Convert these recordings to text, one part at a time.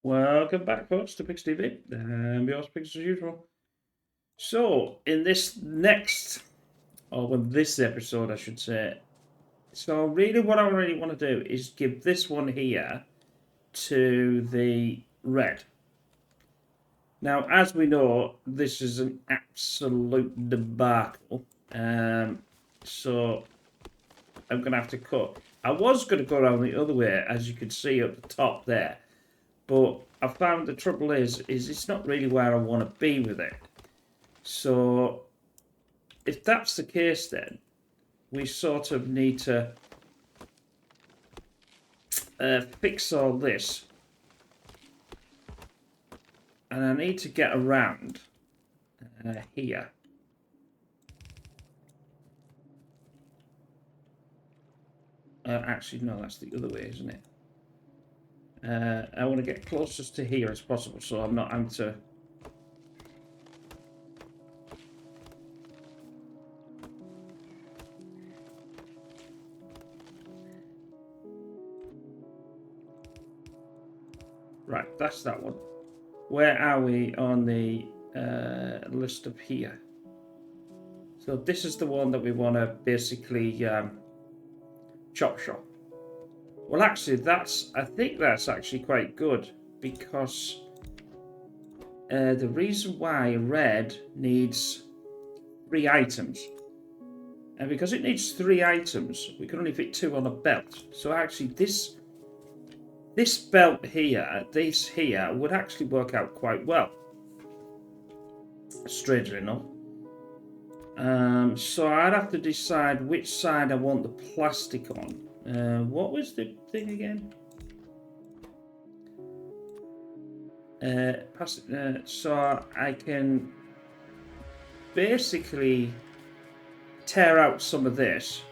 Welcome back, folks, to Pix TV. Yours, Pix, as usual. So, in this next, or in this episode, I should say, so really what I really want to do is give this one here to the red. Now, as we know, this is an absolute debacle. So, I'm going to have to cut. I was going to go around the other way, as you can see up the top there. But I found the trouble is it's not really where I want to be with it. So if that's the case, then we sort of need to fix all this. And I need to get around here. Actually, no, that's the other way, isn't it? I want to get closest to here as possible, so I'm not having to... Right, that's that one. Where are we on the list up here? So this is the one that we want to basically chop shop. Well, actually, I think that's actually quite good because the reason why red needs 3 items, and because it needs 3 items, we can only fit 2 on a belt. So actually, this belt here, this here, would actually work out quite well. Strangely enough. So I'd have to decide which side I want the plastic on. What was the thing again? So I can basically tear out some of this.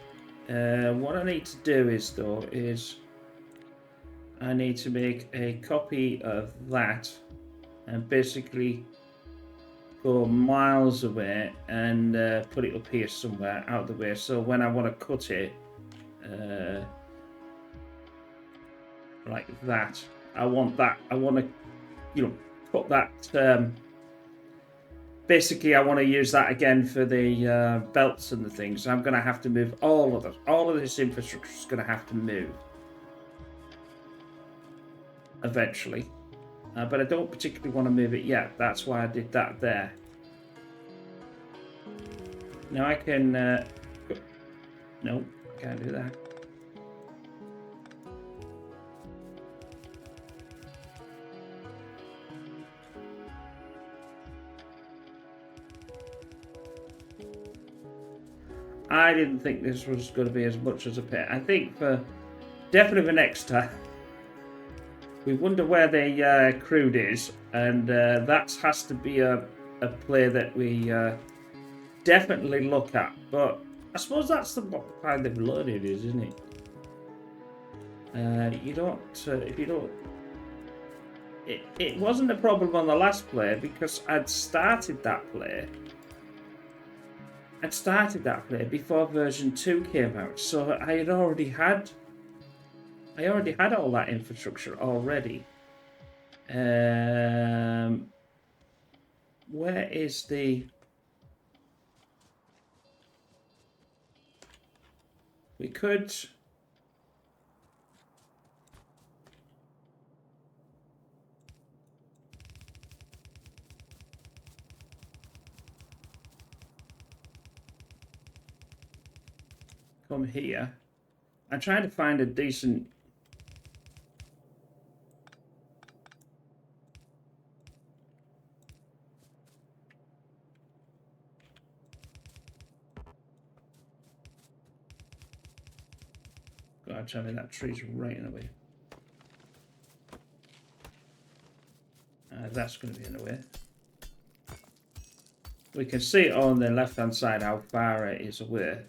What I need to do is I need to make a copy of that and basically go miles away and put it up here somewhere out of the way. So when I want to cut it like that, I want to, put that. Basically, I want to use that again for the belts and the things. I'm going to have to move all of it. All of this infrastructure is going to have to move eventually. But I don't particularly want to move it yet. That's why I did that there. Now I can... no, can't do that. I didn't think this was going to be as much as a pit. I think for definitely the next time, we wonder where the crude is, and that has to be a play that we definitely look at. But I suppose that's what kind of learning is, isn't it? You don't, if you don't. It wasn't a problem on the last play because I'd started that play. I'd started that play before version 2 came out, so I already had all that infrastructure already. Where is the... We could... come here. I'm trying to find a decent... God, tell me that tree's right in the way. That's going to be in the way. We can see on the left-hand side how far it is away.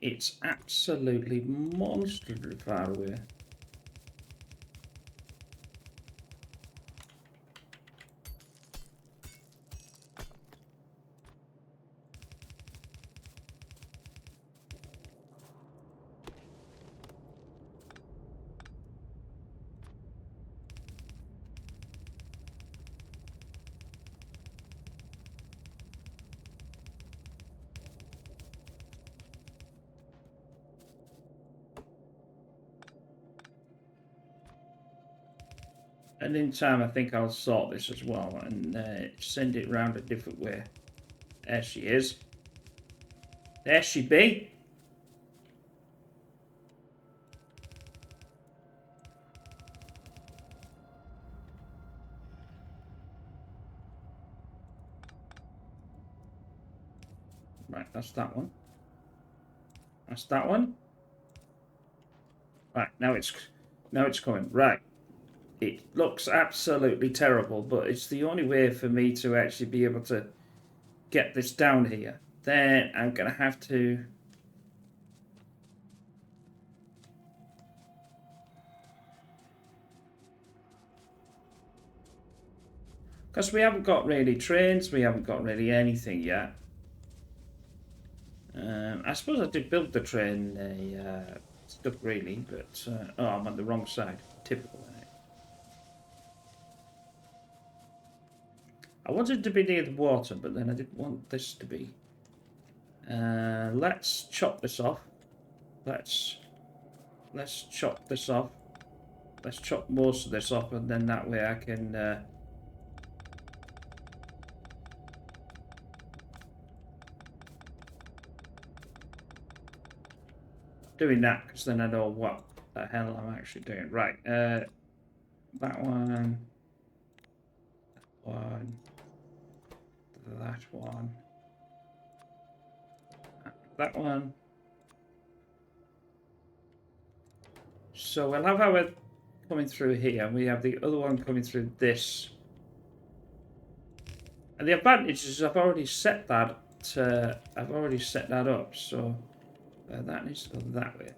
It's absolutely monstrously far away. And in time, I think I'll sort this as well and send it round a different way. There she is. There she be. Right, that's that one. That's that one. Right, now it's coming. Right. It looks absolutely terrible, but it's the only way for me to actually be able to get this down here. Then I'm going to have to... Because we haven't got really trains, we haven't got really anything yet. I suppose I did build the train stuff really, but... oh, I'm on the wrong side. Typical, isn't it? I wanted to be near the water, but then I didn't want this to be. Let's chop this off. Let's chop this off. Let's chop most of this off, and then that way I can... doing that, because then I know what the hell I'm actually doing. Right, that one, that one, that one. So we'll have our coming through here, and we have the other one coming through this. And the advantage is I've already set that. I've already set that up, so that needs to go that way.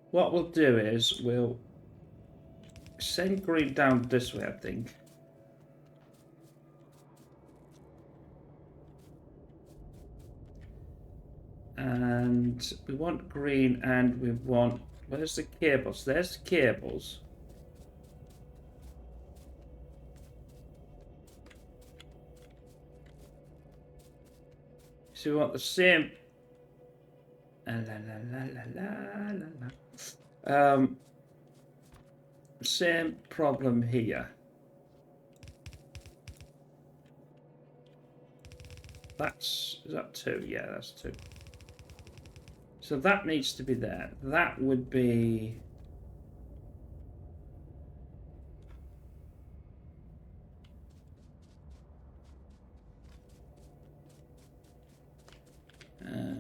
What we'll do is we'll send green down this way, I think. And we want green, and we want... where's the cables? There's the cables. So we want the same... same problem here. Is that 2? Yeah, that's 2. So that needs to be there. That would be...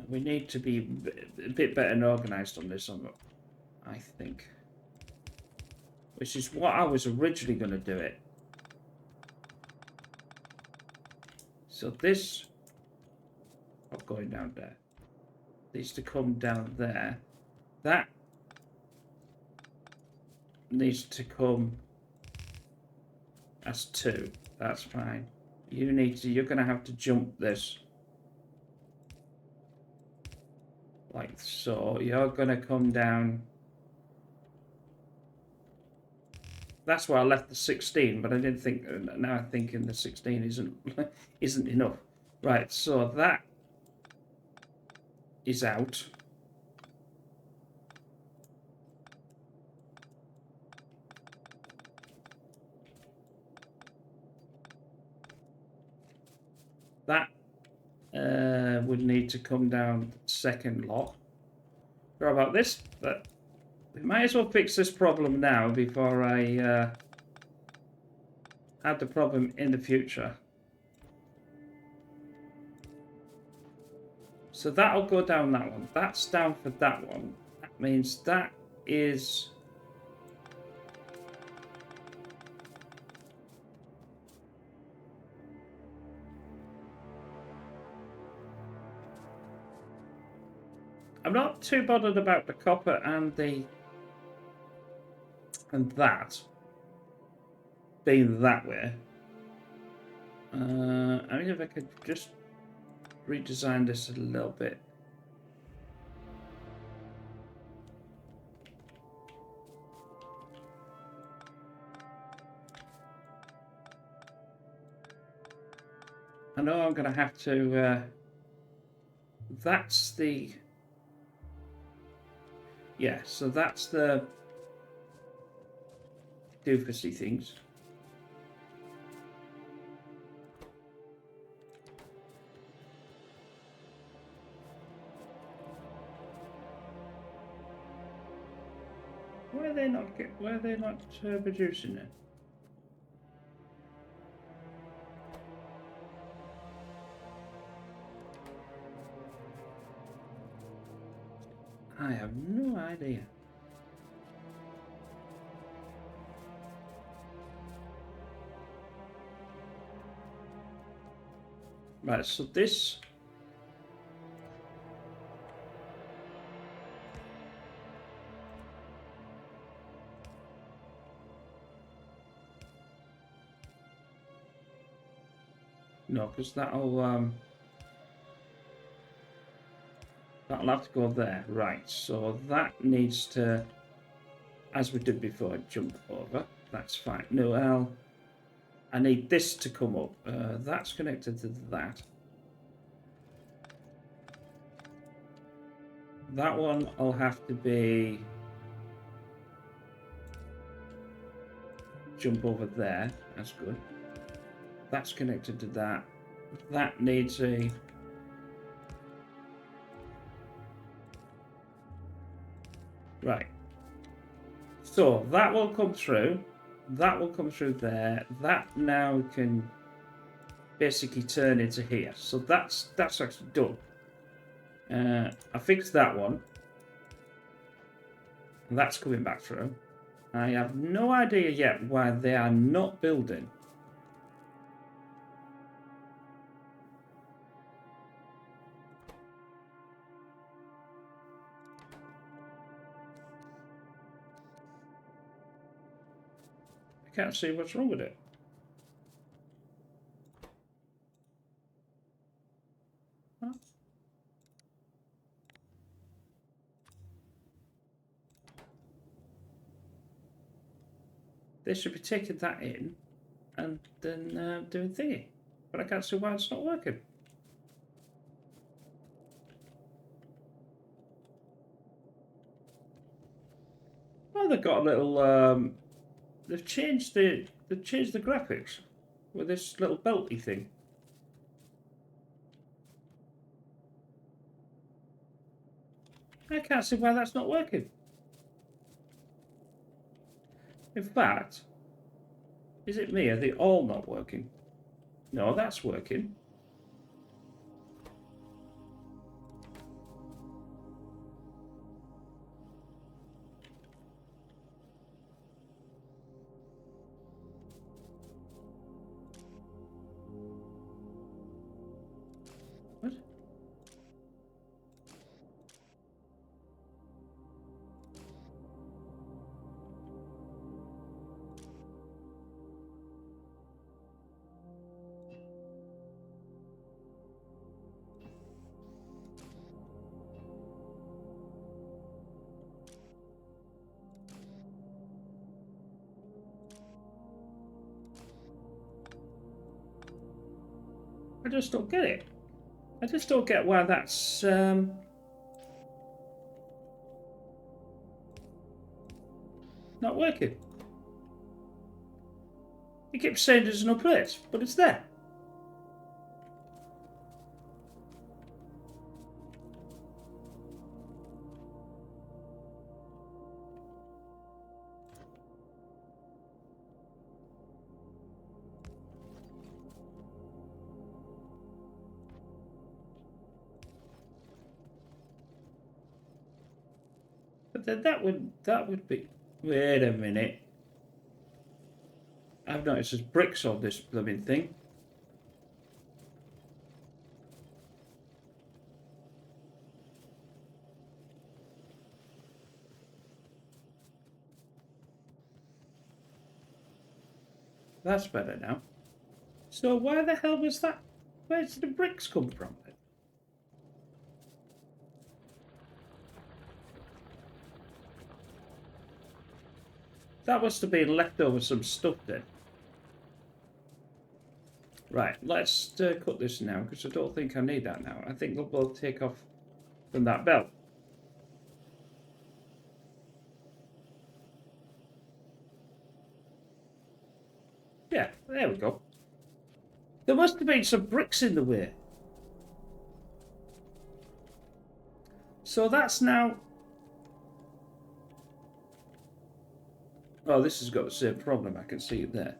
we need to be a bit better organised on this, I think. Which is what I was originally going to do it. So this... not going down there. Needs to come down there. That needs to come as 2. That's fine. You're going to have to jump this. Like so. You're going to come down. That's why I left the 16, but I didn't think... now I'm thinking the 16 isn't enough. Right, so that is out. That would need to come down the second lot. Sorry about this, but we might as well fix this problem now before I have the problem in the future. So that'll go down that one. That's down for that one. That means that is... I'm not too bothered about the copper and that being that way. I mean, if I could just redesign this a little bit. I know I'm going to have to... that's the... Yeah, so that's the doofusy things. Why are they not producing it? I have no idea. Right, so this... No, because that'll have to go there. Right, so that needs to, as we did before, jump over. That's fine. No, I need this to come up. That's connected to that. That one will have to be... jump over there. That's good. That's connected to that. That needs a... Right. So that will come through. That will come through there. That now can basically turn into here. So that's actually done. I fixed that one. And that's coming back through. I have no idea yet why they are not building. I can't see what's wrong with it. Huh? They should be taking that in and then doing thingy. But I can't see why it's not working. Oh, they've got a little... they've changed the graphics with this little belty thing. I can't see why that's not working. In fact, is it me? Are they all not working? No, that's working. What? I just don't get it. I just don't get why that's not working. It keeps saying there's no place, but it's there. But then that would be... Wait a minute. I've noticed there's bricks on this blooming thing. That's better now. So why the hell was that? Where did the bricks come from then? That must have been left over some stuff then. Right, let's cut this now, because I don't think I need that now. I think they'll both take off from that belt. There we go. There must have been some bricks in the way. So that's now... Oh, this has got the same problem. I can see it there.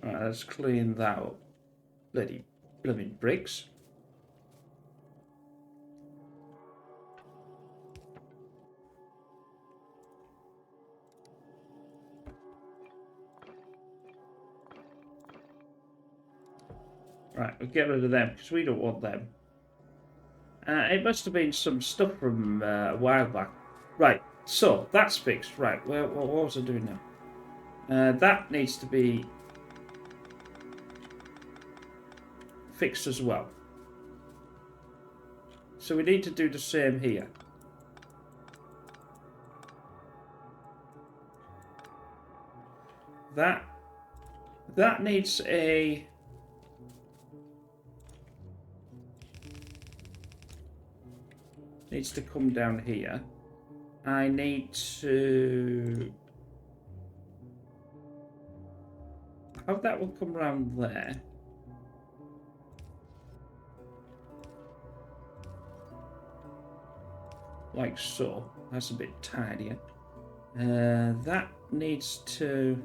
Alright, let's clean that up. Bloody blooming bricks. Right, we'll get rid of them because we don't want them. It must have been some stuff from a while back. Right, so that's fixed. Right, well, what was I doing now? That needs to be fixed as well. So we need to do the same here. That needs a... needs to come down here. I need to have that one come around there. Like so. That's a bit tidier. That needs to...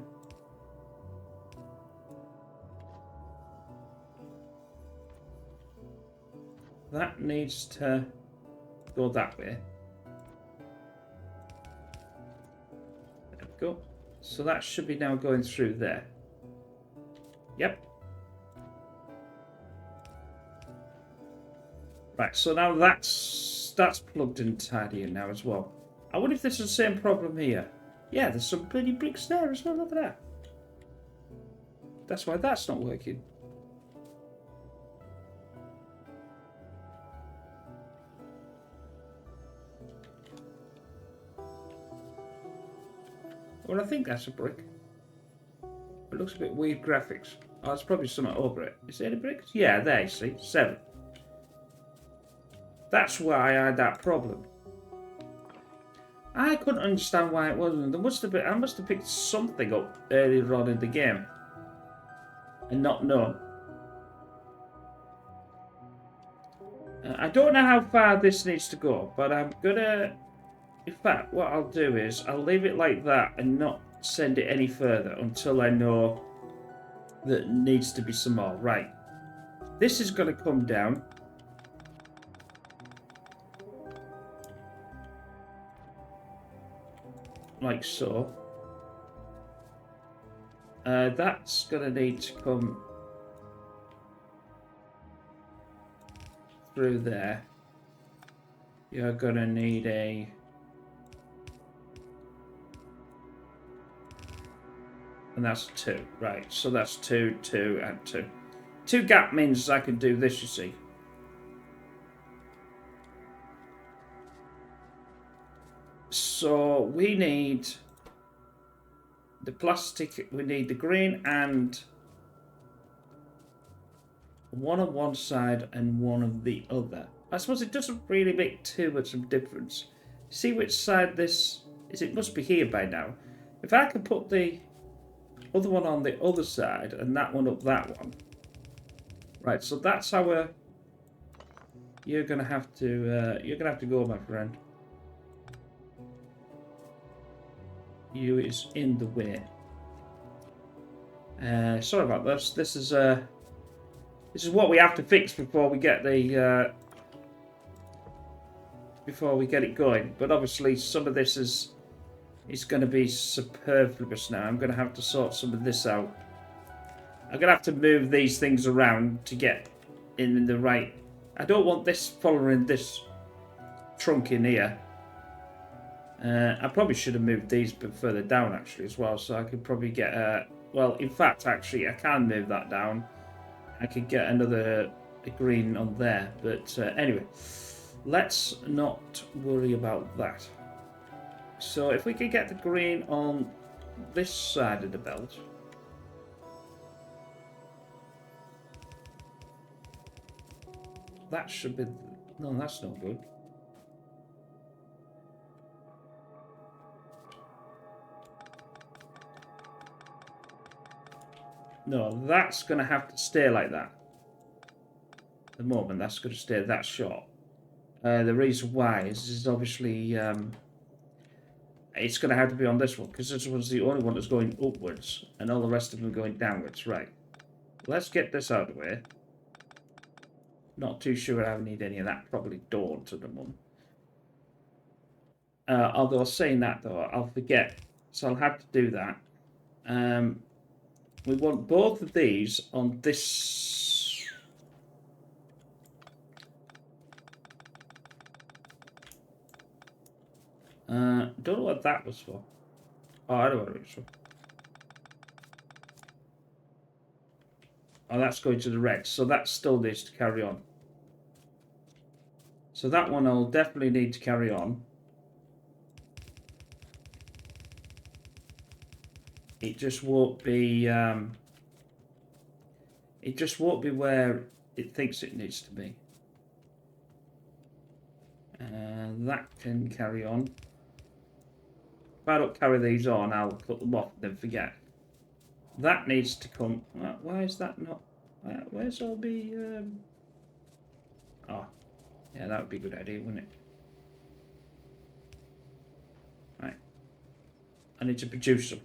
that needs to go that way. There we go. So that should be now going through there. Yep. Right, so now that's plugged in tidier now as well. I wonder if this is the same problem here. Yeah, there's some bloody bricks there as well. Look at that. That's why that's not working. Well, I think that's a brick. It looks a bit weird graphics. Oh, it's probably something over it. Is there any bricks? Yeah, there you see. 7. That's why I had that problem. I couldn't understand why it wasn't. There must have been, I must have picked something up earlier on in the game and not known. I don't know how far this needs to go, but I'm gonna... in fact, what I'll do is I'll leave it like that and not send it any further until I know that it needs to be some more. Right. This is going to come down. Like so. That's going to need to come through there. You're going to need a... and that's 2. Right, so that's 2, 2, and 2. 2 gap means I can do this, you see. So we need the plastic, we need the green and one on one side and one on the other. I suppose it doesn't really make too much of a difference. See which side this is, it must be here by now. If I can put the other one on the other side and that one up that one. Right, so that's how you're gonna have to go, my friend. You is in the way. Sorry about this. This is what we have to fix before we get the before we get it going. But obviously, some of this is going to be superfluous now. I'm going to have to sort some of this out. I'm going to have to move these things around to get in the right... I don't want this following this trunk in here. I probably should have moved these a bit further down, actually, as well. So I could probably get... well, in fact, actually, I can move that down. I could get another green on there. But anyway, let's not worry about that. So if we could get the green on this side of the belt. That should be... no, that's not good. No, that's going to have to stay like that. At the moment, that's going to stay that short. The reason why is obviously it's going to have to be on this one because this one's the only one that's going upwards and all the rest of them are going downwards. Right. Let's get this out of the way. Not too sure I need any of that. Probably don't at the moment. Although saying that though, I'll forget. So I'll have to do that. We want both of these on this. Don't know what that was for. Oh, I don't know what it was for. Oh, that's going to the red. So that still needs to carry on. So that one will definitely need to carry on. It just won't be. It just won't be where it thinks it needs to be. That can carry on. If I don't carry these on, I'll cut them off and then forget. That needs to come. Why is that not? Where's all the? Oh, yeah, that would be a good idea, wouldn't it? Right. I need to produce them.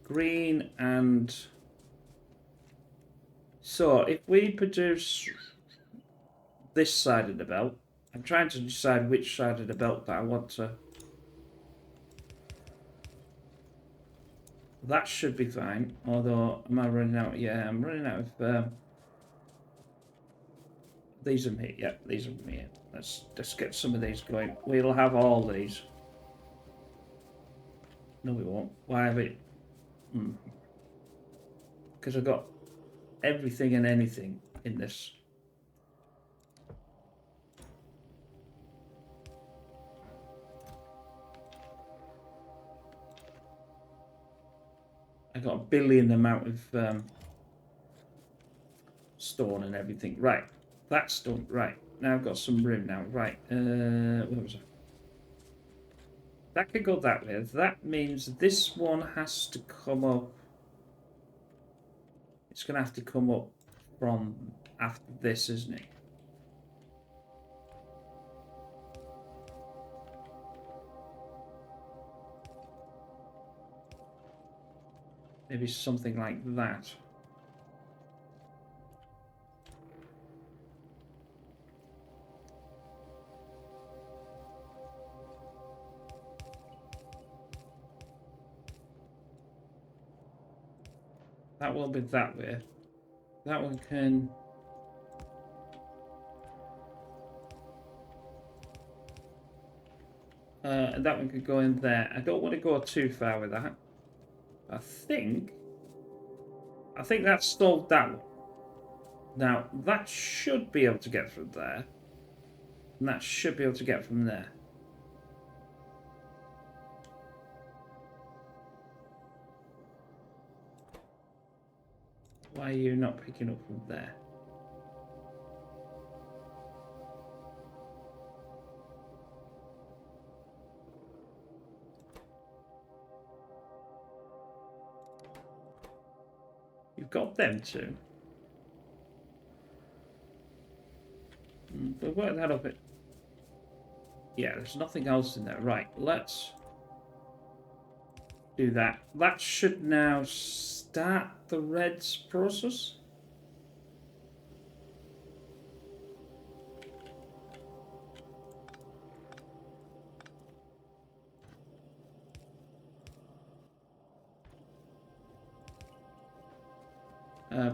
Green and so if we produce this side of the belt, I'm trying to decide which side of the belt that I want to. That should be fine. Although, am I running out? Yeah, I'm running out of. These are me. Yeah, these are me. Let's get some of these going. We'll have all these. No, we won't. Why have it? Because I've got everything and anything in this. I got a billion amount of stone and everything. Right, that's done. Right, now I've got some room now. Right, where was I? That could go that way. That means this one has to come up. It's going to have to come up from after this, isn't it? Maybe something like that. That will be that way. That one can... that one could go in there. I don't want to go too far with that. I think that's stalled that one. Now, that should be able to get from there. And that should be able to get from there. Why are you not picking up from there? You've got them too. But work that up. Yeah, there's nothing else in there. Right, let's do that. That should now start the reds process.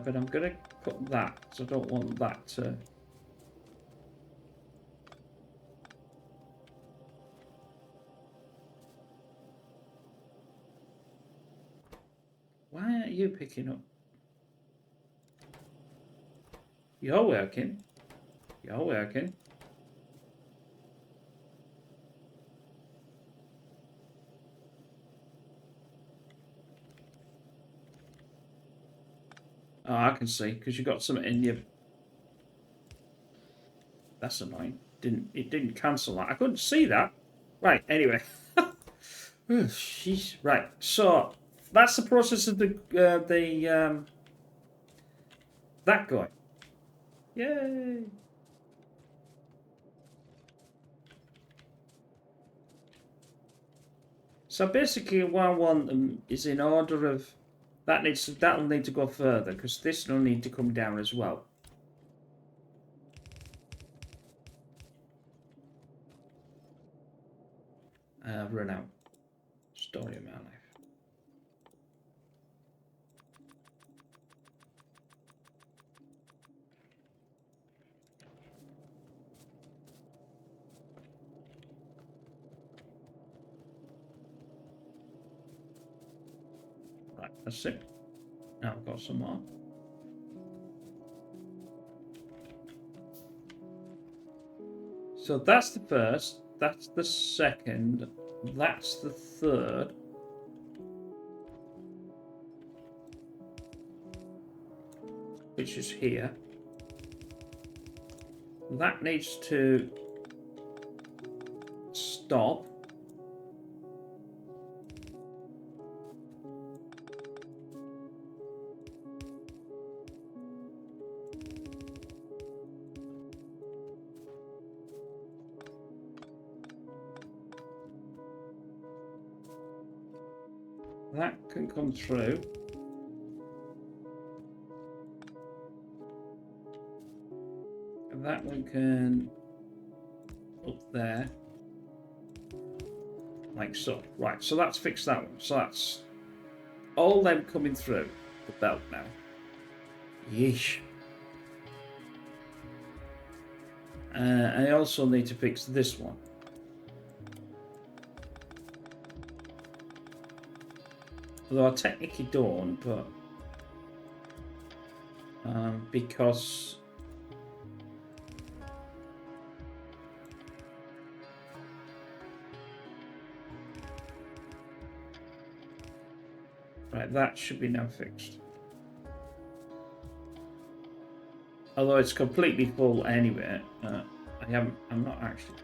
But I'm going to put that, because I don't want that to... Why aren't you picking up? You're working. You're working. Oh, I can see, because you've got something in you. That's annoying. It didn't cancel that. I couldn't see that. Right, anyway. Oh, jeez. Right, so that's the process of that going. Yay! So basically, what I want them is in order of that'll need to go further because this will need to come down as well. Run out. Story of my life. Right, that's it. Now I've got some more. So that's the first, that's the second, that's the third. Which is here. That needs to stop. That can come through. And that one can up there. Like so. Right, so that's fixed that one. So that's all them coming through the belt now. Yeesh. I also need to fix this one. Although I technically don't, but because right, that should be now fixed. Although it's completely full anyway, I'm not actually.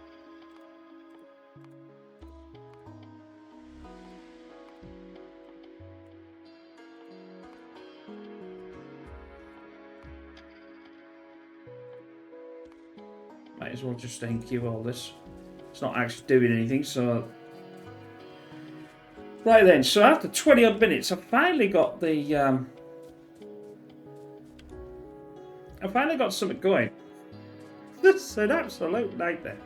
Might as well just enqueue all this. It's not actually doing anything, so. Right then, so after 20 odd minutes, I finally got the. I finally got something going. This is an absolute nightmare.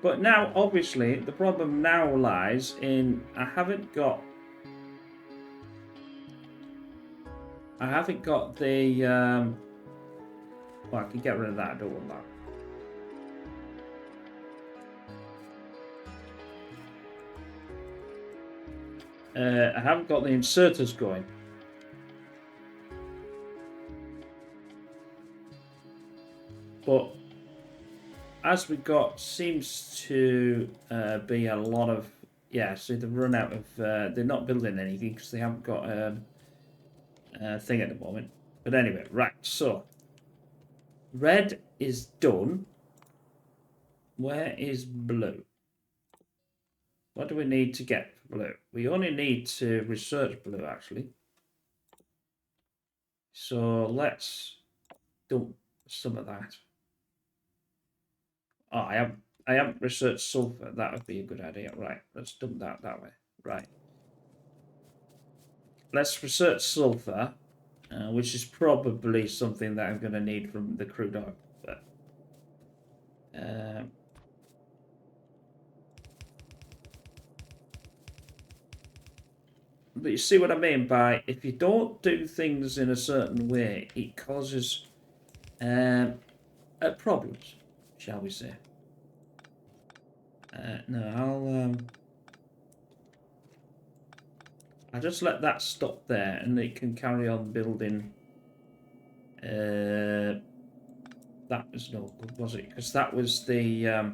But now, obviously, the problem now lies in I haven't got the. Well, I can get rid of that. I don't want that. I haven't got the inserters going. But as we got, seems to be a lot of so they've run out of. They're not building anything because they haven't got a thing at the moment. But anyway, right. So red is done. Where is blue? What do we need to get blue? We only need to research blue actually. So let's dump some of that. Oh, I haven't researched sulfur. That would be a good idea. Right, let's dump that way. Right. Let's research sulfur, which is probably something that I'm going to need from the crude oil. But you see what I mean by if you don't do things in a certain way, it causes problems, shall we say. No, I'll just let that stop there and it can carry on building. That was no good, was it? Because that was the...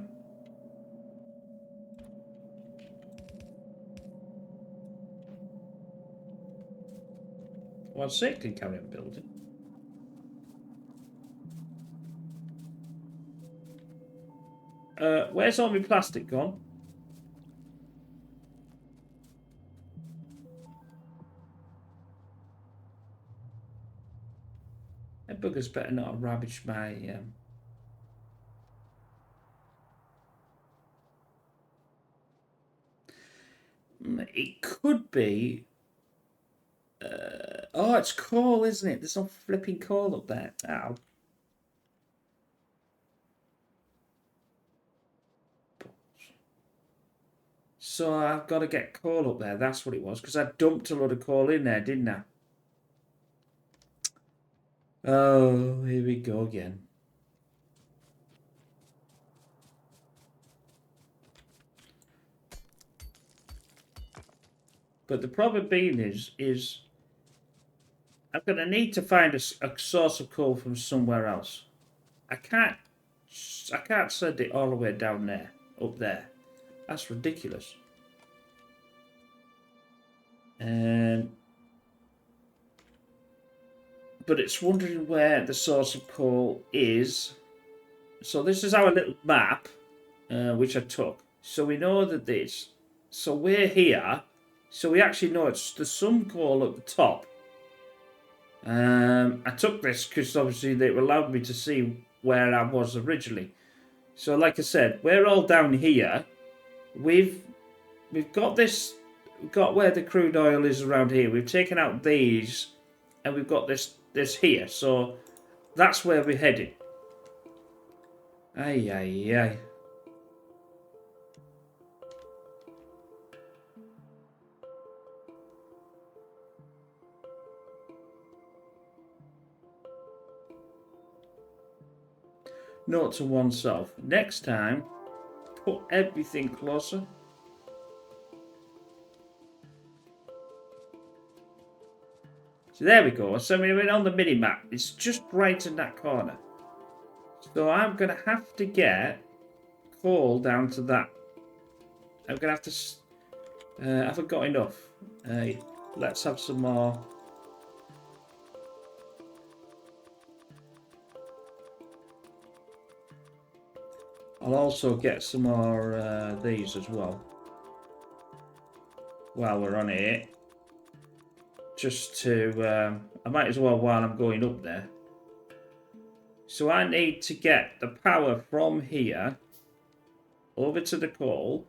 Well, I'd say it can carry on building. Where's all my plastic gone? That bugger's better not ravage my... It could be... oh, it's coal, isn't it? There's no flipping coal up there. Ow. So I've got to get coal up there. That's what it was. Because I dumped a lot of coal in there, didn't I? Oh, here we go again. But the problem being is I'm going to need to find a source of coal from somewhere else. I can't send it all the way down there, up there. That's ridiculous. But it's wondering where the source of coal is. So this is our little map, which I took. So we know that this. So we're here. So we actually know there's some coal at the top. I took this because obviously they allowed me to see where I was originally. So like I said, we're all down here. We've got this. We've got where the crude oil is around here. We've taken out these, and we've got this here. So that's where we're heading. Ay, ay, ay. Note to oneself. Next time, put everything closer. So there we go. So we're on the mini map. It's just right in that corner. So I'm going to have to get coal down to that. I'm going to have to... I haven't got enough. Let's have some more. I'll also get some more these as well. While we're on it. Just to... I might as well while I'm going up there. So I need to get the power from here over to the coal.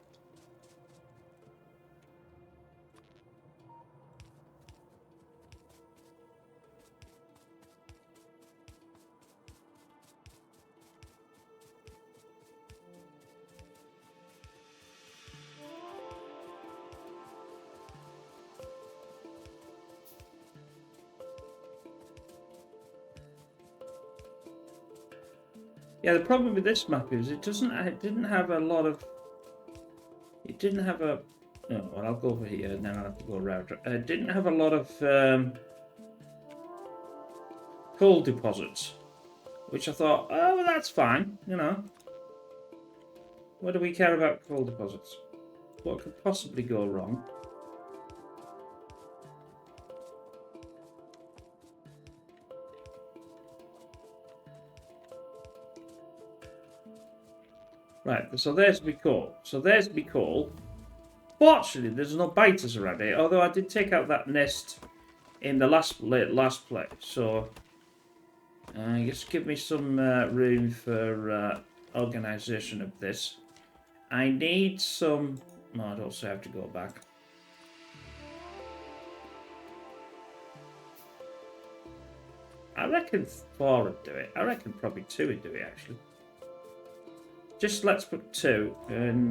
Yeah, the problem with this map is it didn't have a lot of... It didn't have a... Oh, well, I'll go over here and then I'll have to go around. It didn't have a lot of coal deposits. Which I thought, oh, well, that's fine, you know. What do we care about coal deposits? What could possibly go wrong? Right, so there's my coal. So there's my coal. Fortunately, there's no biters around here. Although I did take out that nest in the last play. So just give me some room for organisation of this. I need some... No, I'd also have to go back. I reckon 4 would do it. I reckon probably 2 would do it, actually. Just let's put 2 and...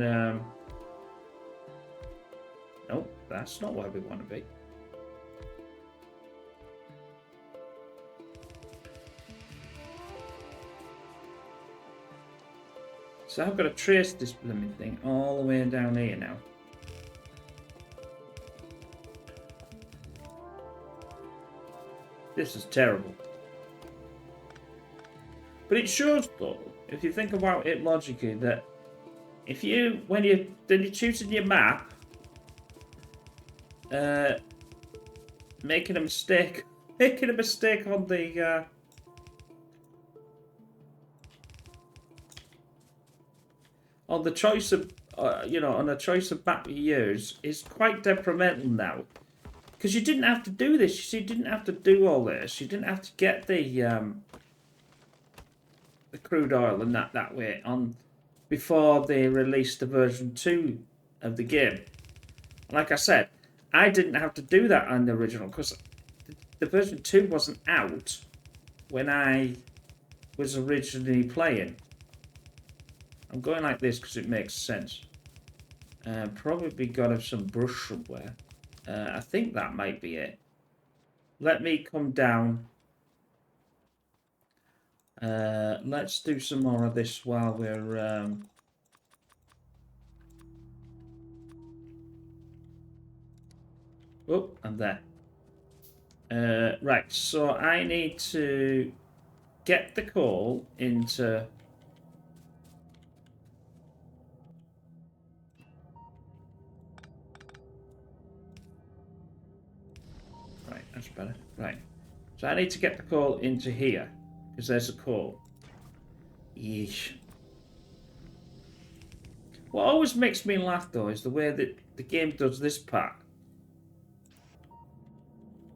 Nope, that's not where we want to be. So I've got to trace this blooming thing all the way down here now. This is terrible. But it shows, though, if you think about it logically, that if you, when you're choosing your map, making a mistake on the, on the choice of, on the choice of map you use is quite detrimental now. Because you didn't have to do this. You see, you didn't have to do all this. You didn't have to get the crude oil and that way on before they released the version 2 of the game. Like I said, I didn't have to do that on the original because the version 2 wasn't out when I was originally playing. I'm going like this because it makes sense. Probably got some brush somewhere. I think that might be it. Let me come down. Let's do some more of this while we're... Oh, I'm there. Right, so I need to get the coal into... Right, that's better. Right. So I need to get the coal into here, because there's a coal. Yeesh. What always makes me laugh, though, is the way that the game does this part.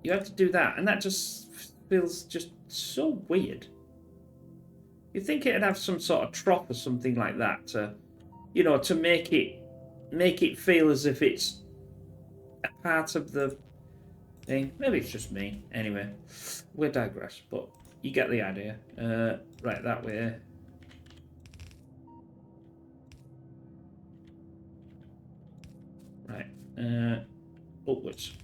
You have to do that, and that just feels just so weird. You'd think it'd have some sort of trough or something like that to, to make it feel as if it's a part of the thing. Maybe it's just me. Anyway, we digress, but you get the idea. Right, that way. Right, upwards.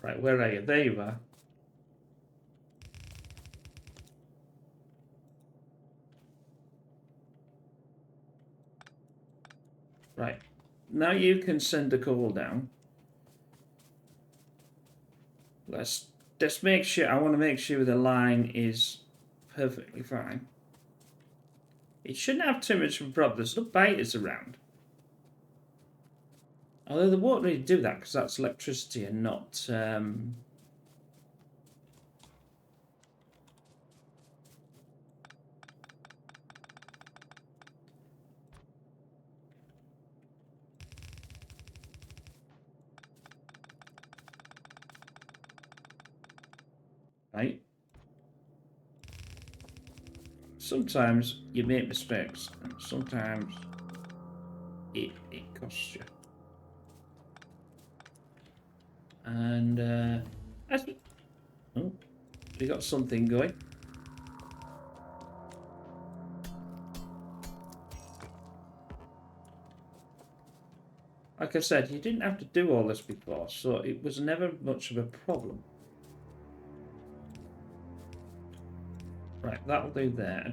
Right, where are you? There you are. Right. Now you can send the coal down. Let's just make sure, I want to make sure the line is perfectly fine. It shouldn't have too much of a problem. There's no biters around. Although they won't really do that because that's electricity and not... Right? Sometimes you make mistakes and sometimes it costs you. And oh, we got something going. Like I said, you didn't have to do all this before, so it was never much of a problem. Right, that'll do there.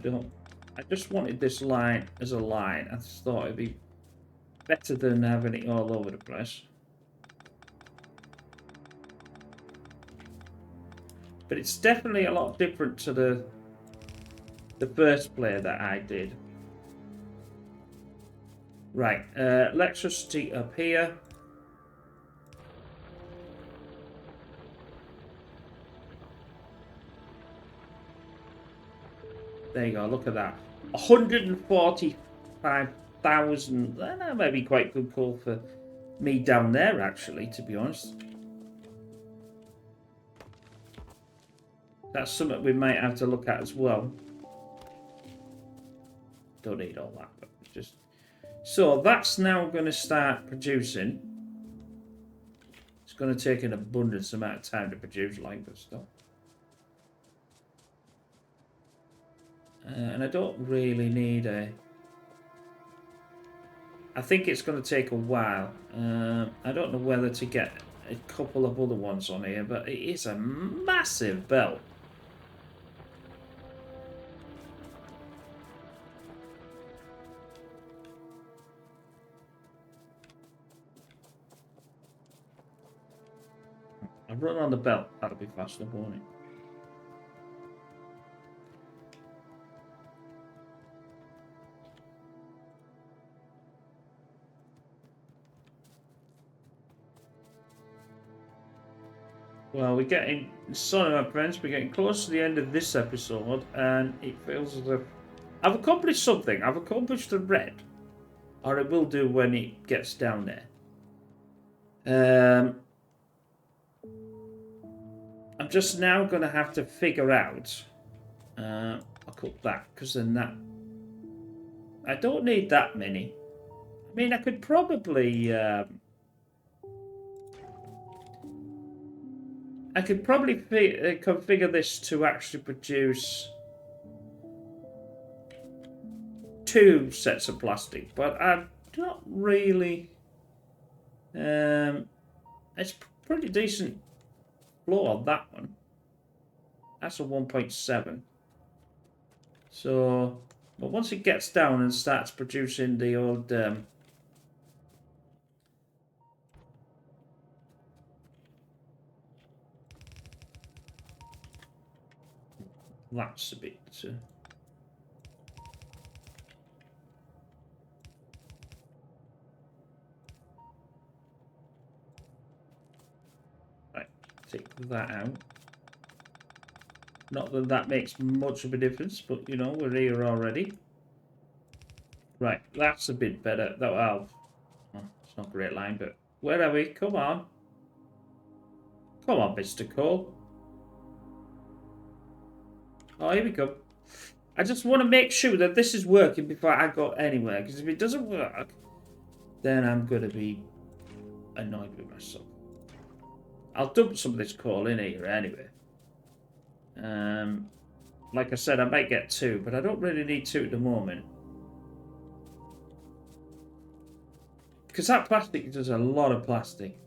I just wanted this line as a line. I just thought it'd be better than having it all over the place. But it's definitely a lot different to the first play that I did. Right, electricity up here. There you go, look at that. 145,000. That might be quite good call for me down there, actually, to be honest. That's something we might have to look at as well. Don't need all that, but just... So that's now going to start producing. It's going to take an abundance amount of time to produce like this stuff. And I don't really need a... I think it's going to take a while. I don't know whether to get a couple of other ones on here, but it is a massive belt. I'll run on the belt. That'll be faster, won't it? Well, we're getting, sorry my friends, we're getting close to the end of this episode, and it feels as if I've accomplished something. I've accomplished the red, or it will do when it gets down there. I'm just now going to have to figure out. I'll cook that because then that. I don't need that many. I mean, I could probably. I could probably configure this to actually produce 2 sets of plastic, but I'm not really. It's pretty decent floor on that one. That's a 1.7. So, but once it gets down and starts producing the old that's a bit. Right, take that out. Not that that makes much of a difference, but you know, we're here already. Right, that's a bit better. That well, it's not a great line, but where are we? Come on. Come on, Mr. Cole. Oh, here we go. I just want to make sure that this is working before I go anywhere, because if it doesn't work, then I'm going to be annoyed with myself. I'll dump some of this coal in here anyway. Like I said, I might get 2, but I don't really need 2 at the moment. Because that plastic does a lot of plastic.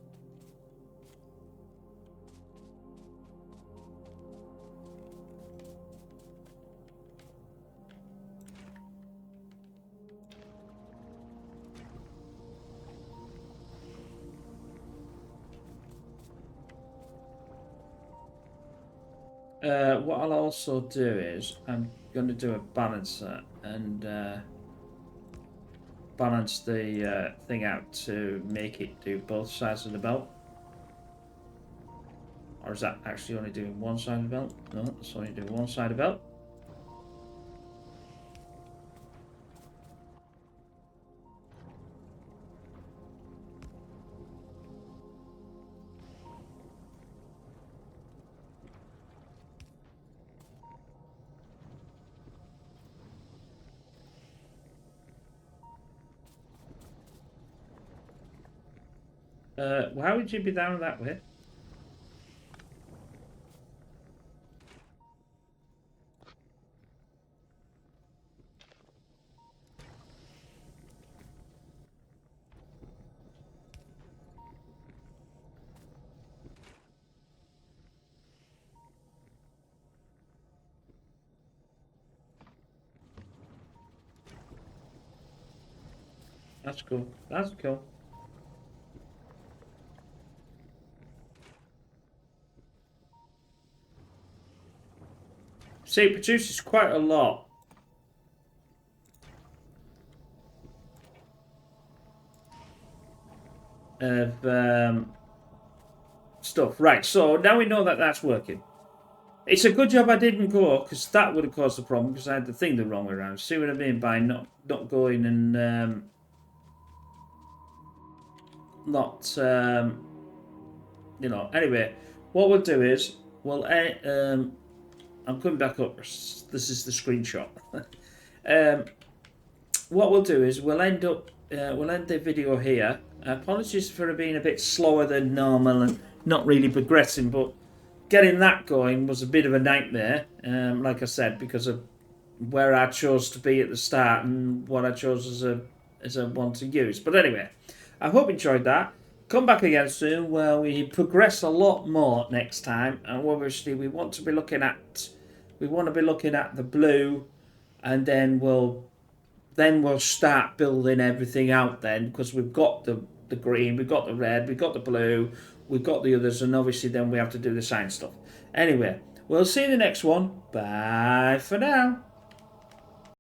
What I'll also do is I'm going to do a balancer and balance the thing out to make it do both sides of the belt. Or is that actually only doing one side of the belt? No, it's only doing one side of the belt. Why would you be down that way? That's cool. That's cool. See, it produces quite a lot. Of stuff. Right, so now we know that that's working. It's a good job I didn't go, because that would have caused a problem, because I had the thing the wrong way around. See what I mean by not going and not you know. Anyway, what we'll do is we'll I'm coming back up. This is the screenshot. What we'll do is we'll end the video here. Apologies for it being a bit slower than normal and not really progressing, but getting that going was a bit of a nightmare. Like I said, because of where I chose to be at the start and what I chose as a one to use. But anyway, I hope you enjoyed that. Come back again soon where we progress a lot more next time, and obviously we want to be looking at the blue, and then we'll start building everything out then, because we've got the green, we've got the red, we've got the blue, we've got the others, and obviously then we have to do the science stuff. Anyway, we'll see you in the next one. Bye for now.